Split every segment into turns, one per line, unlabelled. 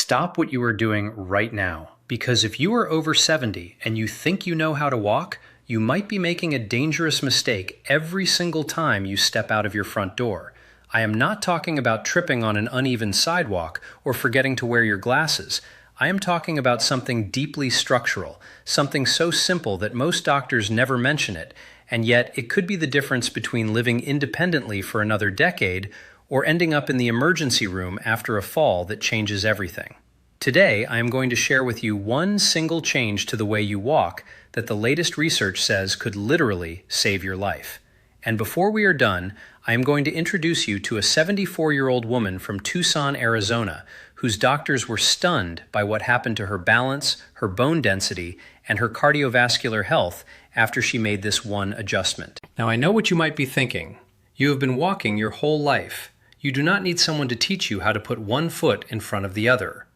Stop what you are doing right now, because if you are over 70 and you think you know how to walk, you might be making a dangerous mistake every single time you step out of your front door. I am not talking about tripping on an uneven sidewalk or forgetting to wear your glasses. I am talking about something deeply structural, something so simple that most doctors never mention it, and yet it could be the difference between living independently for another decade or ending up in the emergency room after a fall that changes everything. Today, I am going to share with you one single change to the way you walk that the latest research says could literally save your life. And before we are done, I am going to introduce you to a 74-year-old woman from Tucson, Arizona, whose doctors were stunned by what happened to her balance, her bone density, and her cardiovascular health after she made this one adjustment. Now, I know what you might be thinking. You have been walking your whole life. You do not need someone to teach you how to put one foot in front of the other.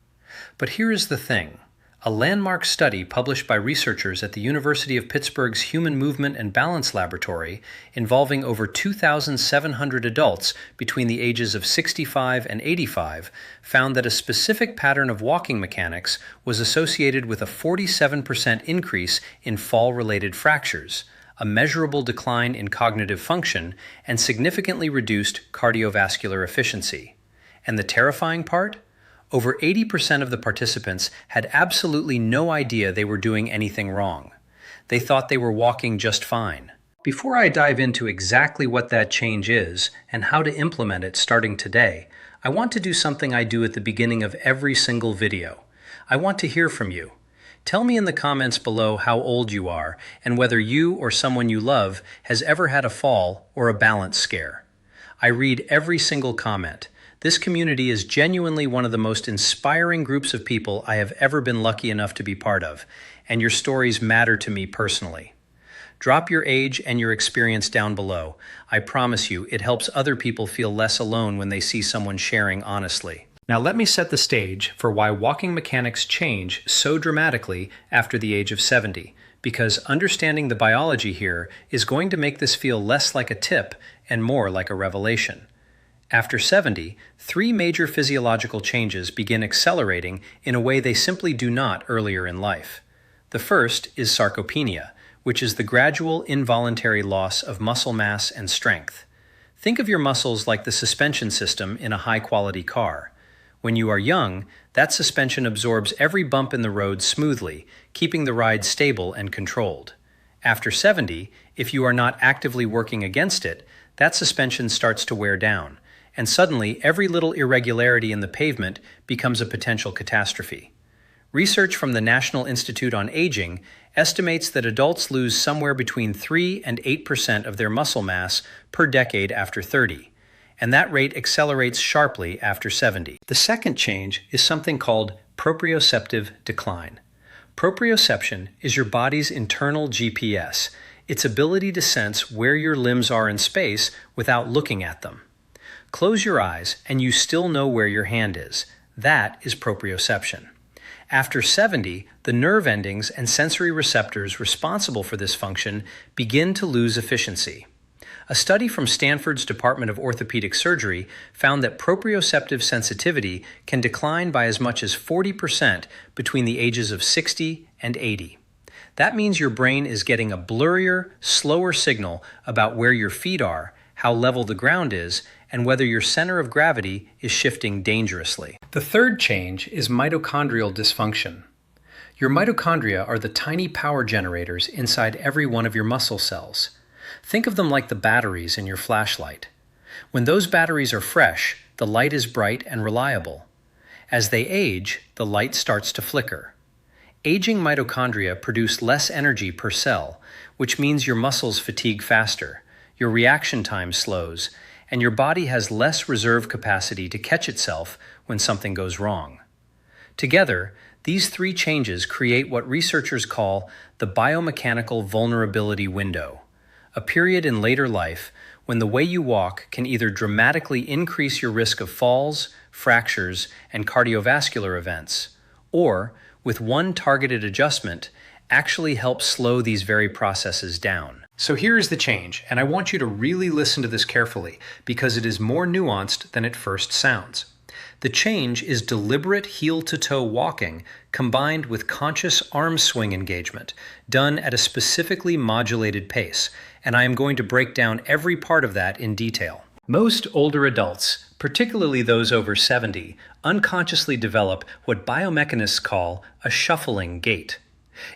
But here is the thing. A landmark study published by researchers at the University of Pittsburgh's Human Movement and Balance Laboratory, involving over 2,700 adults between the ages of 65 and 85, found that a specific pattern of walking mechanics was associated with a 47% increase in fall-related fractures, a measurable decline in cognitive function, and significantly reduced cardiovascular efficiency. And the terrifying part? Over 80% of the participants had absolutely no idea they were doing anything wrong. They thought they were walking just fine. Before I dive into exactly what that change is and how to implement it starting today, I want to do something I do at the beginning of every single video. I want to hear from you. Tell me in the comments below how old you are and whether you or someone you love has ever had a fall or a balance scare. I read every single comment. This community is genuinely one of the most inspiring groups of people I have ever been lucky enough to be part of, and your stories matter to me personally. Drop your age and your experience down below. I promise you, it helps other people feel less alone when they see someone sharing honestly. Now let me set the stage for why walking mechanics change so dramatically after the age of 70, because understanding the biology here is going to make this feel less like a tip and more like a revelation. After 70, three major physiological changes begin accelerating in a way they simply do not earlier in life. The first is sarcopenia, which is the gradual involuntary loss of muscle mass and strength. Think of your muscles like the suspension system in a high-quality car. When you are young, that suspension absorbs every bump in the road smoothly, keeping the ride stable and controlled. After 70, if you are not actively working against it, that suspension starts to wear down, and suddenly every little irregularity in the pavement becomes a potential catastrophe. Research from the National Institute on Aging estimates that adults lose somewhere between 3 and 8% of their muscle mass per decade after 30, and that rate accelerates sharply after 70. The second change is something called proprioceptive decline. Proprioception is your body's internal GPS, its ability to sense where your limbs are in space without looking at them. Close your eyes and you still know where your hand is. That is proprioception. After 70, the nerve endings and sensory receptors responsible for this function begin to lose efficiency. A study from Stanford's Department of Orthopedic Surgery found that proprioceptive sensitivity can decline by as much as 40% between the ages of 60 and 80. That means your brain is getting a blurrier, slower signal about where your feet are, how level the ground is, and whether your center of gravity is shifting dangerously. The third change is mitochondrial dysfunction. Your mitochondria are the tiny power generators inside every one of your muscle cells. Think of them like the batteries in your flashlight. When those batteries are fresh, the light is bright and reliable. As they age, the light starts to flicker. Aging mitochondria produce less energy per cell, which means your muscles fatigue faster, your reaction time slows, and your body has less reserve capacity to catch itself when something goes wrong. Together, these three changes create what researchers call the biomechanical vulnerability window, a period in later life when the way you walk can either dramatically increase your risk of falls, fractures, and cardiovascular events, or, with one targeted adjustment, actually help slow these very processes down. So here is the change, and I want you to really listen to this carefully because it is more nuanced than it first sounds. The change is deliberate heel-to-toe walking combined with conscious arm swing engagement, done at a specifically modulated pace, and I am going to break down every part of that in detail. Most older adults, particularly those over 70, unconsciously develop what biomechanists call a shuffling gait.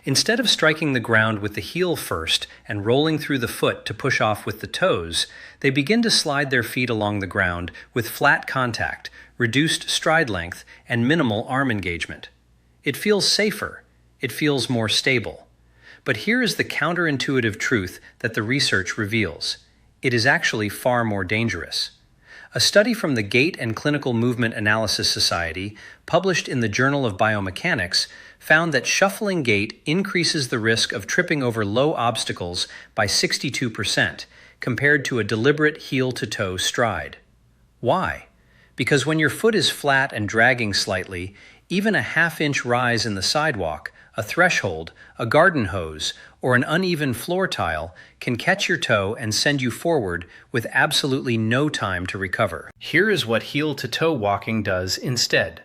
Instead of striking the ground with the heel first and rolling through the foot to push off with the toes, they begin to slide their feet along the ground with flat contact, reduced stride length, and minimal arm engagement. It feels safer. It feels more stable. But here is the counterintuitive truth that the research reveals. It is actually far more dangerous. A study from the Gait and Clinical Movement Analysis Society, published in the Journal of Biomechanics, found that shuffling gait increases the risk of tripping over low obstacles by 62%, compared to a deliberate heel-to-toe stride. Why? Because when your foot is flat and dragging slightly, even a half-inch rise in the sidewalk, a threshold, a garden hose, or an uneven floor tile can catch your toe and send you forward with absolutely no time to recover. Here is what heel-to-toe walking does instead.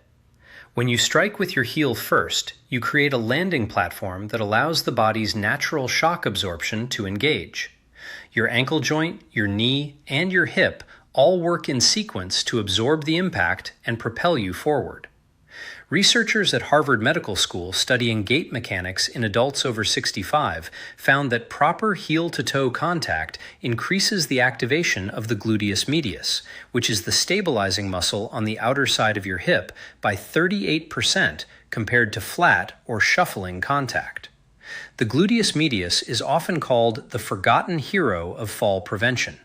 When you strike with your heel first, you create a landing platform that allows the body's natural shock absorption to engage. Your ankle joint, your knee, and your hip all work in sequence to absorb the impact and propel you forward. Researchers at Harvard Medical School studying gait mechanics in adults over 65 found that proper heel-to-toe contact increases the activation of the gluteus medius, which is the stabilizing muscle on the outer side of your hip, by 38% compared to flat or shuffling contact. The gluteus medius is often called the forgotten hero of fall prevention.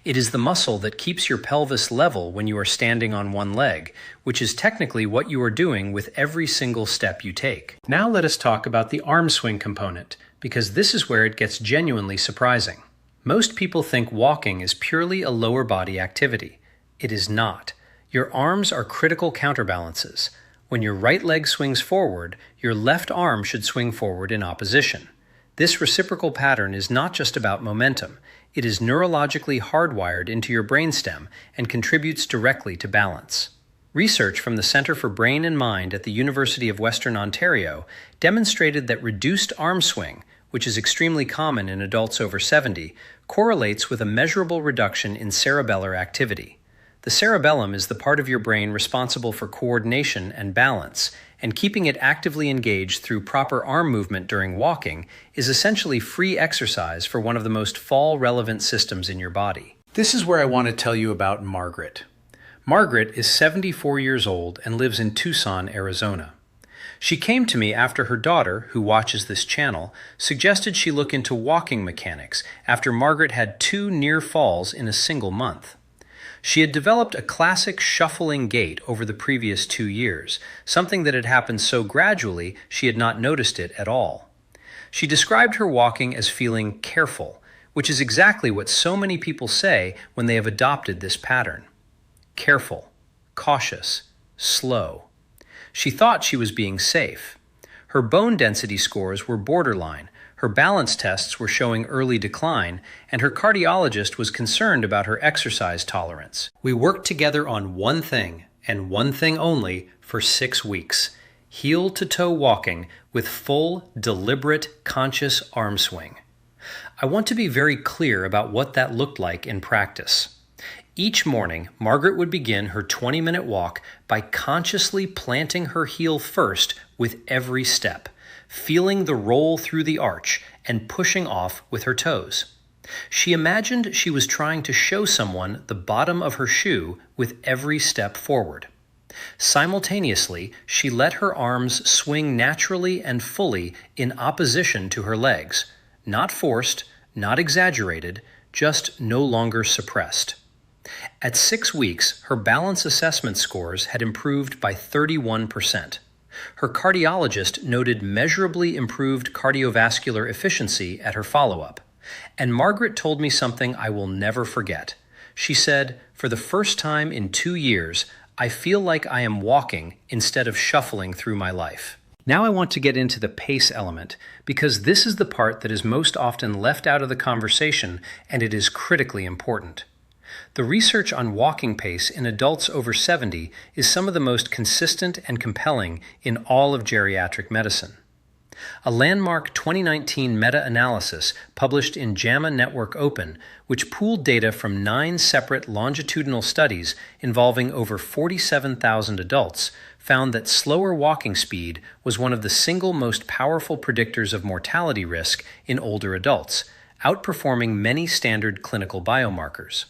It is the muscle that keeps your pelvis level when you are standing on one leg, which is technically what you are doing with every single step you take. Now let us talk about the arm swing component, because this is where it gets genuinely surprising. Most people think walking is purely a lower body activity. It is not. Your arms are critical counterbalances. When your right leg swings forward, your left arm should swing forward in opposition. This reciprocal pattern is not just about momentum. It is neurologically hardwired into your brainstem and contributes directly to balance. Research from the Center for Brain and Mind at the University of Western Ontario demonstrated that reduced arm swing, which is extremely common in adults over 70, correlates with a measurable reduction in cerebellar activity. The cerebellum is the part of your brain responsible for coordination and balance, and keeping it actively engaged through proper arm movement during walking is essentially free exercise for one of the most fall-relevant systems in your body. This is where I want to tell you about Margaret. Margaret is 74 years old and lives in Tucson, Arizona. She came to me after her daughter, who watches this channel, suggested she look into walking mechanics after Margaret had 2 near falls in a single month. She had developed a classic shuffling gait over the previous 2 years, something that had happened so gradually she had not noticed it at all. She described her walking as feeling careful, which is exactly what so many people say when they have adopted this pattern. Careful, cautious, slow. She thought she was being safe. Her bone density scores were borderline, her balance tests were showing early decline, and her cardiologist was concerned about her exercise tolerance. We worked together on one thing, and one thing only, for 6 weeks: heel-to-toe walking with full, deliberate, conscious arm swing. I want to be very clear about what that looked like in practice. Each morning, Margaret would begin her 20-minute walk by consciously planting her heel first with every step, feeling the roll through the arch and pushing off with her toes. She imagined she was trying to show someone the bottom of her shoe with every step forward. Simultaneously, she let her arms swing naturally and fully in opposition to her legs, not forced, not exaggerated, just no longer suppressed. At 6 weeks, her balance assessment scores had improved by 31%. Her cardiologist noted measurably improved cardiovascular efficiency at her follow-up. And Margaret told me something I will never forget. She said, "For the first time in 2 years, I feel like I am walking instead of shuffling through my life." Now I want to get into the pace element, because this is the part that is most often left out of the conversation, and it is critically important. The research on walking pace in adults over 70 is some of the most consistent and compelling in all of geriatric medicine. A landmark 2019 meta-analysis published in JAMA Network Open, which pooled data from 9 separate longitudinal studies involving over 47,000 adults, found that slower walking speed was one of the single most powerful predictors of mortality risk in older adults, outperforming many standard clinical biomarkers.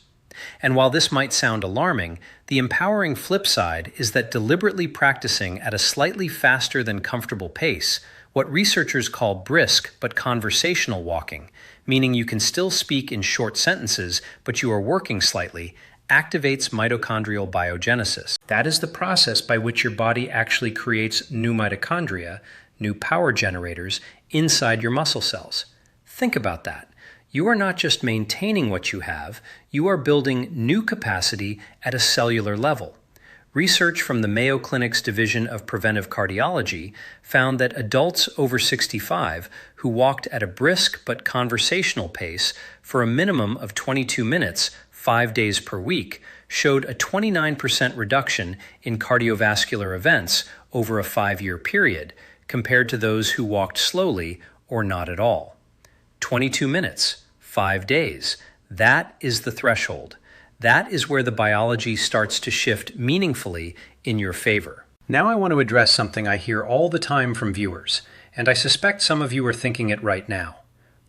And while this might sound alarming, the empowering flip side is that deliberately practicing at a slightly faster than comfortable pace, what researchers call brisk but conversational walking, meaning you can still speak in short sentences but you are working slightly, activates mitochondrial biogenesis. That is the process by which your body actually creates new mitochondria, new power generators, inside your muscle cells. Think about that. You are not just maintaining what you have, you are building new capacity at a cellular level. Research from the Mayo Clinic's Division of Preventive Cardiology found that adults over 65 who walked at a brisk but conversational pace for a minimum of 22 minutes, 5 days per week, showed a 29% reduction in cardiovascular events over a 5-year period, compared to those who walked slowly or not at all. 22 minutes, 5 days. That is the threshold. That is where the biology starts to shift meaningfully in your favor. Now I want to address something I hear all the time from viewers, and I suspect some of you are thinking it right now.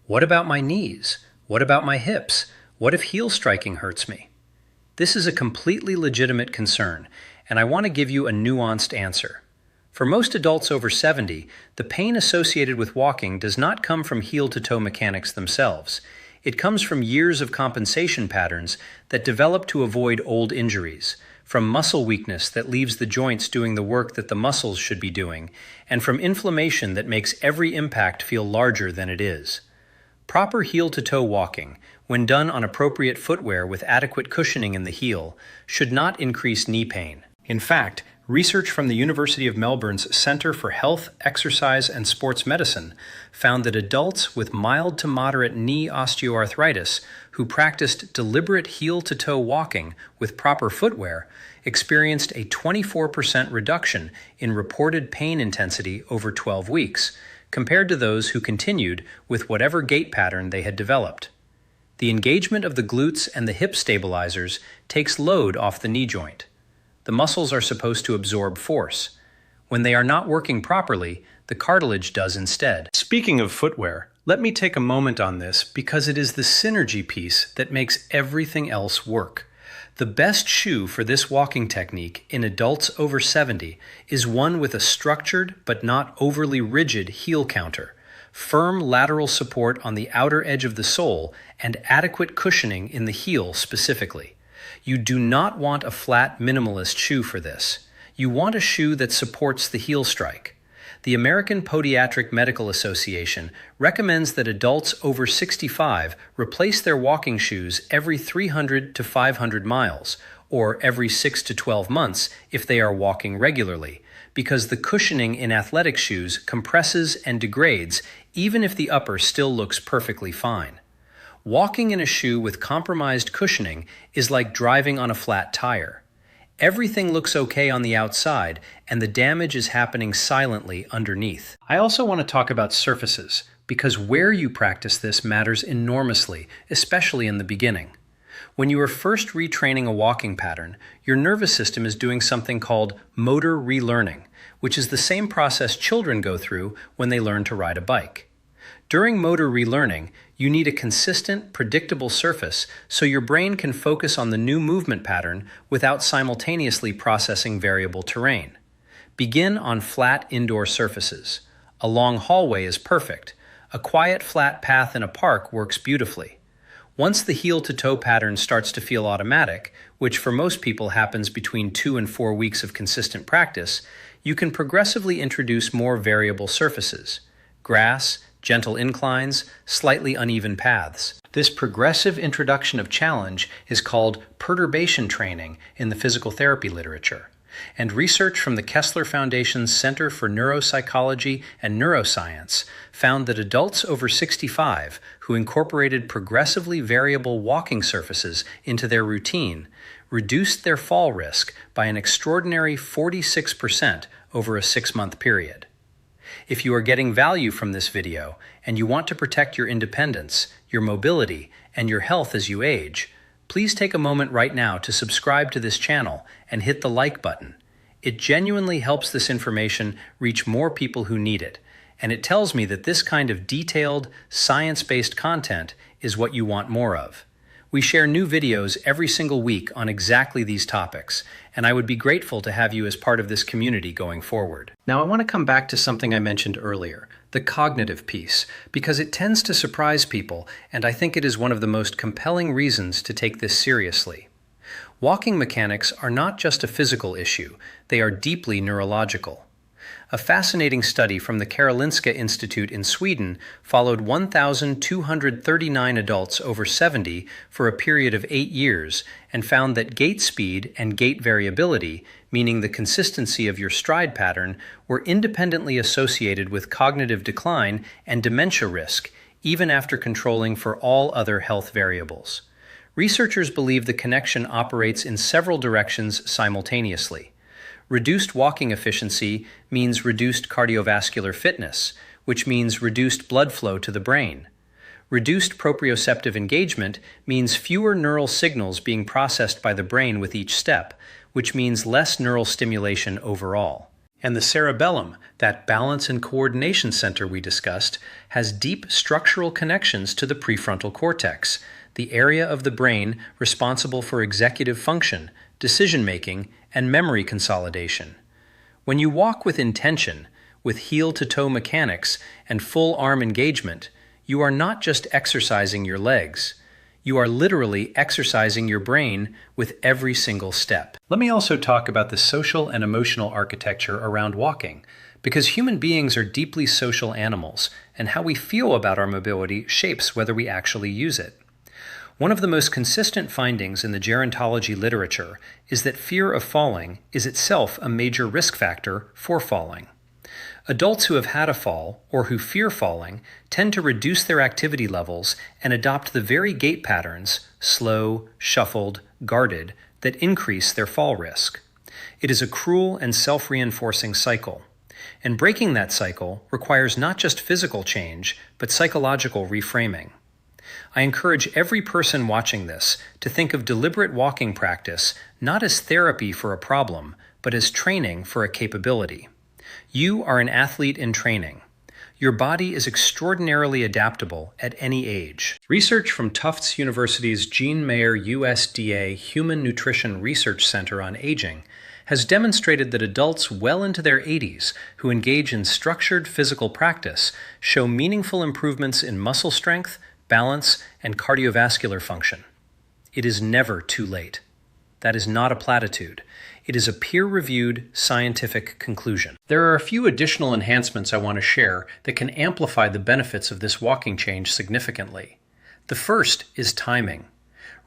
What about my knees? What about my hips? What if heel striking hurts me? This is a completely legitimate concern, and I want to give you a nuanced answer. For most adults over 70, the pain associated with walking does not come from heel-to-toe mechanics themselves. It comes from years of compensation patterns that develop to avoid old injuries, from muscle weakness that leaves the joints doing the work that the muscles should be doing, and from inflammation that makes every impact feel larger than it is. Proper heel-to-toe walking, when done on appropriate footwear with adequate cushioning in the heel, should not increase knee pain. In fact, research from the University of Melbourne's Centre for Health, Exercise and Sports Medicine found that adults with mild to moderate knee osteoarthritis who practiced deliberate heel-to-toe walking with proper footwear experienced a 24% reduction in reported pain intensity over 12 weeks, compared to those who continued with whatever gait pattern they had developed. The engagement of the glutes and the hip stabilizers takes load off the knee joint. The muscles are supposed to absorb force. When they are not working properly, the cartilage does instead. Speaking of footwear, let me take a moment on this because it is the synergy piece that makes everything else work. The best shoe for this walking technique in adults over 70 is one with a structured but not overly rigid heel counter, firm lateral support on the outer edge of the sole, and adequate cushioning in the heel specifically. You do not want a flat minimalist shoe for this. You want a shoe that supports the heel strike. The American Podiatric Medical Association recommends that adults over 65 replace their walking shoes every 300 to 500 miles, or every 6 to 12 months if they are walking regularly, because the cushioning in athletic shoes compresses and degrades even if the upper still looks perfectly fine. Walking in a shoe with compromised cushioning is like driving on a flat tire. Everything looks okay on the outside, and the damage is happening silently underneath. I also want to talk about surfaces, because where you practice this matters enormously, especially in the beginning. When you are first retraining a walking pattern, your nervous system is doing something called motor relearning, which is the same process children go through when they learn to ride a bike. During motor relearning, you need a consistent, predictable surface so your brain can focus on the new movement pattern without simultaneously processing variable terrain. Begin on flat indoor surfaces. A long hallway is perfect. A quiet, flat path in a park works beautifully. Once the heel-to-toe pattern starts to feel automatic, which for most people happens between 2 and 4 weeks of consistent practice, you can progressively introduce more variable surfaces: grass, gentle inclines, slightly uneven paths. This progressive introduction of challenge is called perturbation training in the physical therapy literature. And research from the Kessler Foundation's Center for Neuropsychology and Neuroscience found that adults over 65 who incorporated progressively variable walking surfaces into their routine reduced their fall risk by an extraordinary 46% over a 6-month period. If you are getting value from this video and you want to protect your independence, your mobility, and your health as you age, please take a moment right now to subscribe to this channel and hit the like button. It genuinely helps this information reach more people who need it, and it tells me that this kind of detailed, science-based content is what you want more of. We share new videos every single week on exactly these topics, and I would be grateful to have you as part of this community going forward. Now, I want to come back to something I mentioned earlier, the cognitive piece, because it tends to surprise people, and I think it is one of the most compelling reasons to take this seriously. Walking mechanics are not just a physical issue, they are deeply neurological. A fascinating study from the Karolinska Institute in Sweden followed 1,239 adults over 70 for a period of 8 years and found that gait speed and gait variability, meaning the consistency of your stride pattern, were independently associated with cognitive decline and dementia risk, even after controlling for all other health variables. Researchers believe the connection operates in several directions simultaneously. Reduced walking efficiency means reduced cardiovascular fitness, which means reduced blood flow to the brain. Reduced proprioceptive engagement means fewer neural signals being processed by the brain with each step, which means less neural stimulation overall. And the cerebellum, that balance and coordination center we discussed, has deep structural connections to the prefrontal cortex, the area of the brain responsible for executive function, decision-making, and memory consolidation. When you walk with intention, with heel-to-toe mechanics and full arm engagement, you are not just exercising your legs. You are literally exercising your brain with every single step. Let me also talk about the social and emotional architecture around walking, because human beings are deeply social animals, and how we feel about our mobility shapes whether we actually use it. One of the most consistent findings in the gerontology literature is that fear of falling is itself a major risk factor for falling. Adults who have had a fall, or who fear falling, tend to reduce their activity levels and adopt the very gait patterns, slow, shuffled, guarded, that increase their fall risk. It is a cruel and self-reinforcing cycle. And breaking that cycle requires not just physical change, but psychological reframing. I encourage every person watching this to think of deliberate walking practice not as therapy for a problem, but as training for a capability. You are an athlete in training. Your body is extraordinarily adaptable at any age. Research from Tufts University's Jean Mayer USDA Human Nutrition Research Center on Aging has demonstrated that adults well into their 80s who engage in structured physical practice show meaningful improvements in muscle strength, balance, and cardiovascular function. It is never too late. That is not a platitude. It is a peer-reviewed scientific conclusion. There are a few additional enhancements I want to share that can amplify the benefits of this walking change significantly. The first is timing.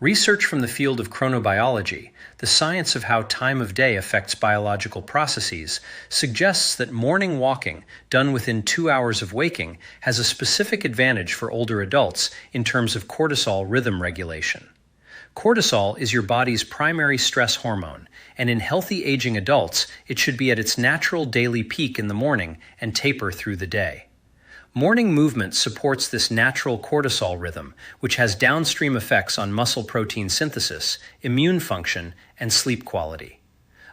Research from the field of chronobiology, the science of how time of day affects biological processes, suggests that morning walking, done within 2 hours of waking, has a specific advantage for older adults in terms of cortisol rhythm regulation. Cortisol is your body's primary stress hormone, and in healthy aging adults, it should be at its natural daily peak in the morning and taper through the day. Morning movement supports this natural cortisol rhythm, which has downstream effects on muscle protein synthesis, immune function, and sleep quality.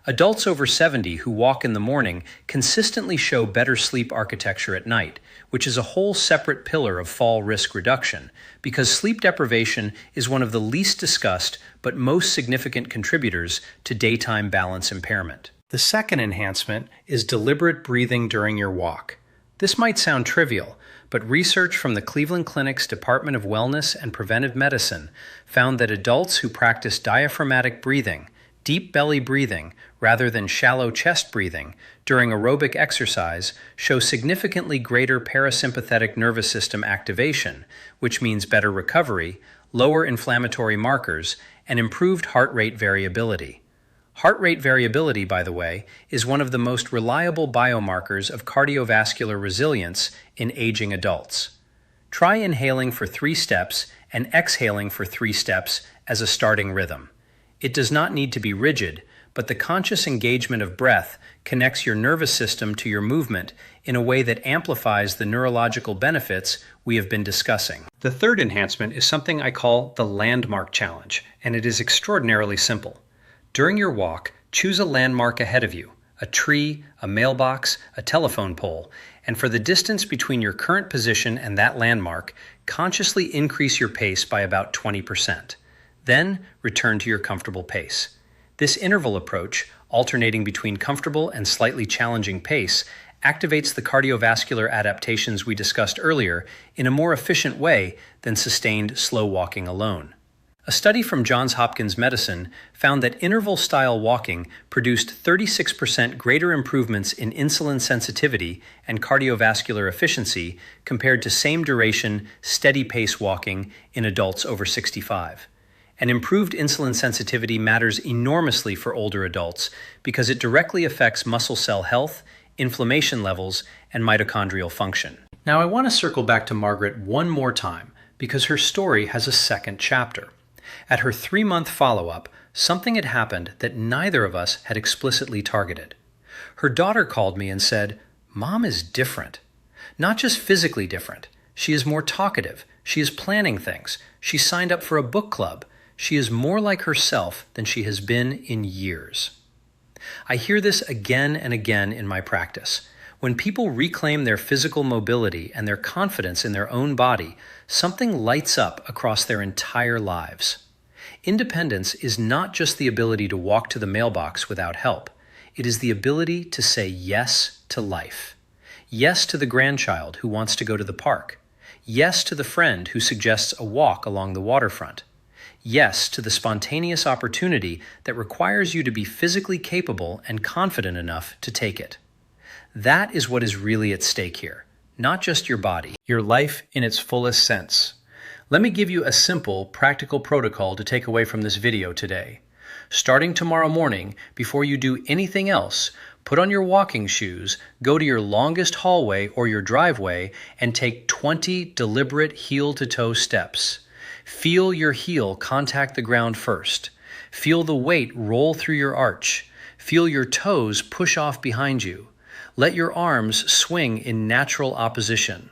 Adults over 70 who walk in the morning consistently show better sleep architecture at night, which is a whole separate pillar of fall risk reduction, because sleep deprivation is one of the least discussed but most significant contributors to daytime balance impairment. The second enhancement is deliberate breathing during your walk. This might sound trivial, but research from the Cleveland Clinic's Department of Wellness and Preventive Medicine found that adults who practice diaphragmatic breathing, deep belly breathing, rather than shallow chest breathing during aerobic exercise show significantly greater parasympathetic nervous system activation, which means better recovery, lower inflammatory markers, and improved heart rate variability. Heart rate variability, by the way, is one of the most reliable biomarkers of cardiovascular resilience in aging adults. Try inhaling for 3 steps and exhaling for 3 steps as a starting rhythm. It does not need to be rigid, but the conscious engagement of breath connects your nervous system to your movement in a way that amplifies the neurological benefits we have been discussing. The third enhancement is something I call the landmark challenge, and it is extraordinarily simple. During your walk, choose a landmark ahead of you, a tree, a mailbox, a telephone pole, and for the distance between your current position and that landmark, consciously increase your pace by about 20%. Then return to your comfortable pace. This interval approach, alternating between comfortable and slightly challenging pace, activates the cardiovascular adaptations we discussed earlier in a more efficient way than sustained slow walking alone. A study from Johns Hopkins Medicine found that interval-style walking produced 36% greater improvements in insulin sensitivity and cardiovascular efficiency compared to same-duration, steady-pace walking in adults over 65. And improved insulin sensitivity matters enormously for older adults because it directly affects muscle cell health, inflammation levels, and mitochondrial function. Now I want to circle back to Margaret one more time because her story has a second chapter. At her 3-month follow-up, something had happened that neither of us had explicitly targeted. Her daughter called me and said, "Mom is different. Not just physically different. She is more talkative. She is planning things. She signed up for a book club. She is more like herself than she has been in years." I hear this again and again in my practice. When people reclaim their physical mobility and their confidence in their own body, something lights up across their entire lives. Independence is not just the ability to walk to the mailbox without help. It is the ability to say yes to life. Yes to the grandchild who wants to go to the park. Yes to the friend who suggests a walk along the waterfront. Yes to the spontaneous opportunity that requires you to be physically capable and confident enough to take it. That is what is really at stake here, not just your body, your life in its fullest sense. Let me give you a simple, practical protocol to take away from this video today. Starting tomorrow morning, before you do anything else, put on your walking shoes, go to your longest hallway or your driveway, and take 20 deliberate heel-to-toe steps. Feel your heel contact the ground first. Feel the weight roll through your arch. Feel your toes push off behind you. Let your arms swing in natural opposition.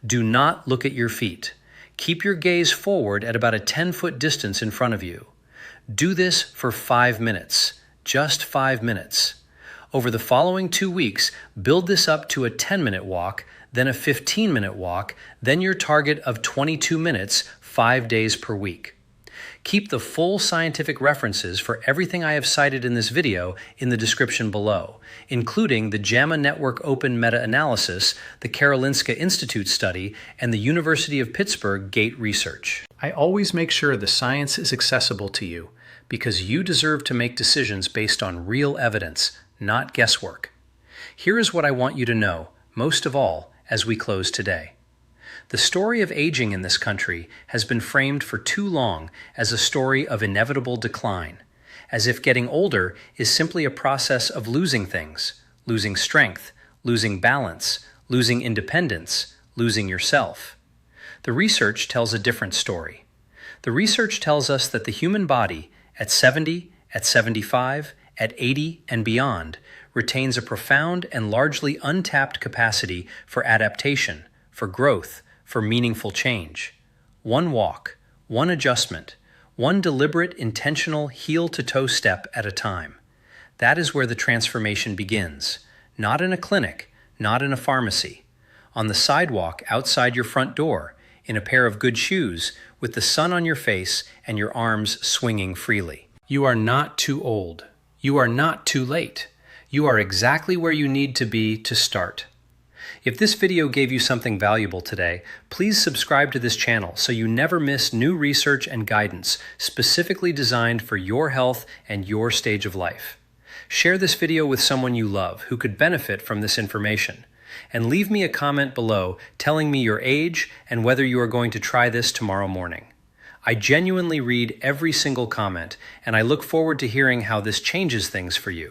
Do not look at your feet. Keep your gaze forward at about a 10-foot distance in front of you. Do this for 5 minutes, just 5 minutes. Over the following 2 weeks, build this up to a 10-minute walk, then a 15-minute walk, then your target of 22 minutes, 5 days per week. Keep the full scientific references for everything I have cited in this video in the description below, including the JAMA Network Open meta-analysis, the Karolinska Institute study, and the University of Pittsburgh gait research. I always make sure the science is accessible to you because you deserve to make decisions based on real evidence, not guesswork. Here is what I want you to know, most of all, as we close today. The story of aging in this country has been framed for too long as a story of inevitable decline, as if getting older is simply a process of losing things, losing strength, losing balance, losing independence, losing yourself. The research tells a different story. The research tells us that the human body, at 70, at 75, at 80, and beyond, retains a profound and largely untapped capacity for adaptation, for growth, for meaningful change. One walk, one adjustment, one deliberate, intentional heel-to-toe step at a time. That is where the transformation begins. Not in a clinic, not in a pharmacy. On the sidewalk outside your front door, in a pair of good shoes, with the sun on your face and your arms swinging freely. You are not too old. You are not too late. You are exactly where you need to be to start. If this video gave you something valuable today, please subscribe to this channel so you never miss new research and guidance specifically designed for your health and your stage of life. Share this video with someone you love who could benefit from this information. And leave me a comment below telling me your age and whether you are going to try this tomorrow morning. I genuinely read every single comment, and I look forward to hearing how this changes things for you.